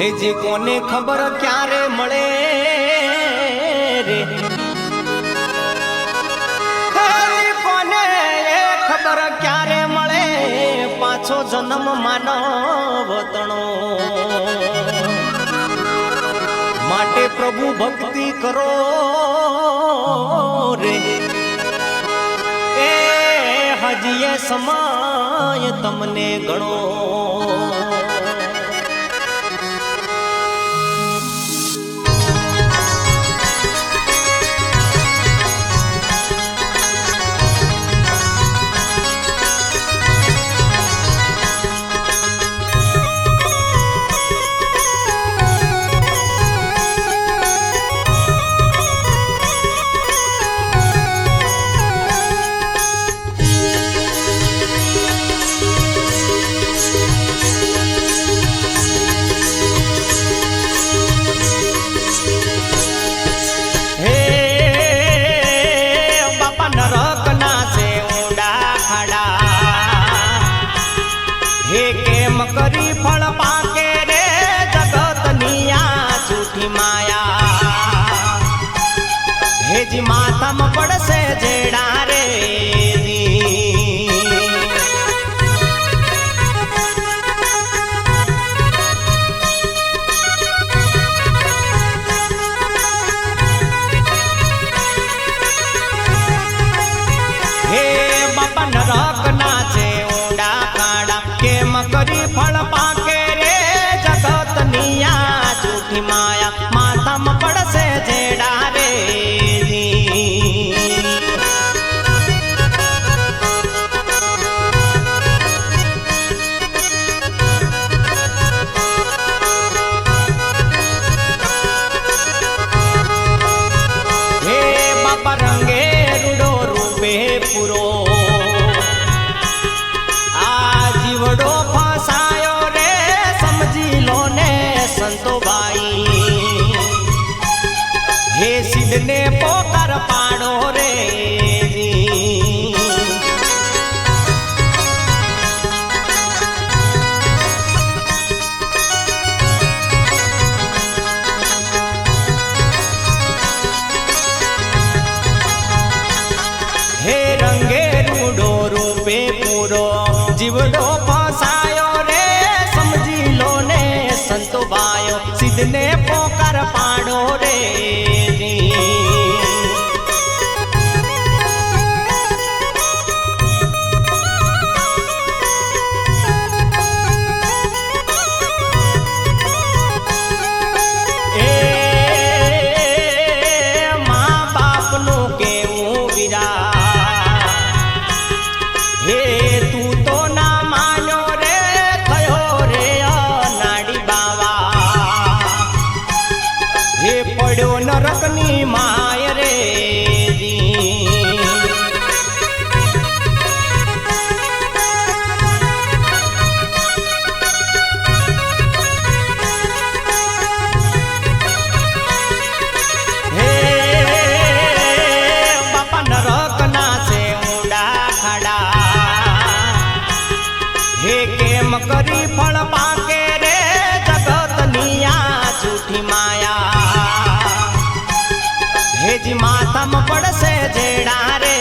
હેજી કોને ખબર ક્યારે મળે રે, કોને ખબર ક્યારે મળે પાછો જન્મ માનવ તણો. માટે પ્રભુ ભક્તિ કરો રે, એ હજીએ સમય તમને ગણો. કરી ફળ પાકે રે જગતની આ જૂઠી માયા, હેજી માથામાં પડશે જેડા રે. હે બાપા નરક ના છે ઊંડા ખાડા, કેમ કરી ફળ પાકે રે જગતની આ જૂઠી માયા, માથામાં પડશે જેડા રે. હે બાપા રંગે રૂડો રૂપે પૂરો જીવડો ફસાયો રે સમજી લો ને સંતોબાઈ, હે સિદ્ધને પોકાર પાડો રે. હે રંગે રૂડો રૂપે પૂરો જીવડો ફસાયો રે સમજી લો ને સંતોબાયો, સિદ્ધને પોકાર પાડો રે. એ મા બાપનું કેવું વિરા, હે તું તો ના માન્યો રે થયો રે અનાડી બાવા, હે પડ્યો નરકની માય રે. હે બાપા નરક ના છે ઊંડા ખાડા, હે કેમ કરી ફળ પાકે રે જગતની આ જૂઠી માયા, હેજી માથામાં પડશે જેડા રે.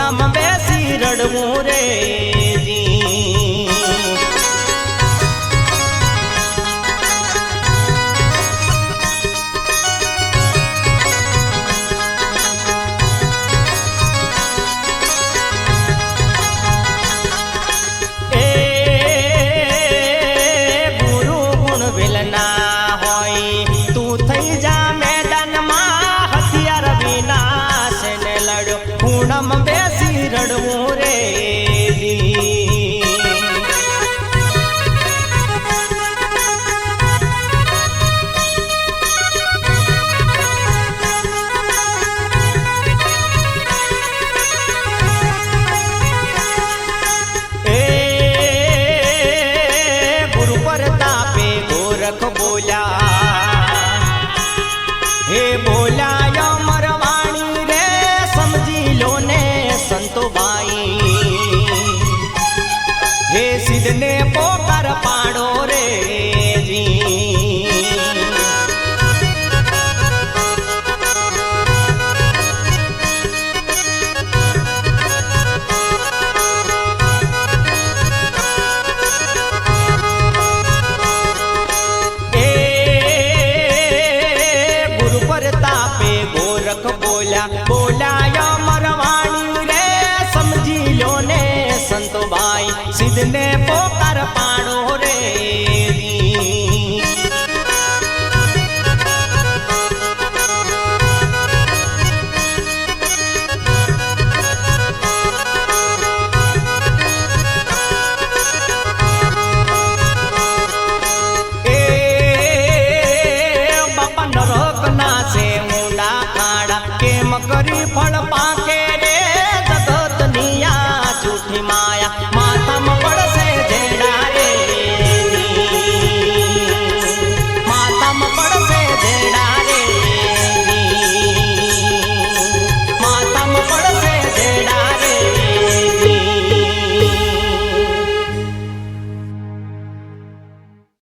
ખૂણામાં બેસી રડવું રે જી બેસી રડવું રે ગુરુ પ્રતાપે ગોરખ બોલ્યા હે બોલ્યા મરવાણી રે સમજી લો ને સંતોબાઈ હે સિદ્ધને પોકાર પાડો રે જી ગુરુ પ્રતાપે ગોરખ બોલ્યા મરવાણી રે સમજી લો ને સંતોબાઈ સિદ્ધને પોકાર પાડો રે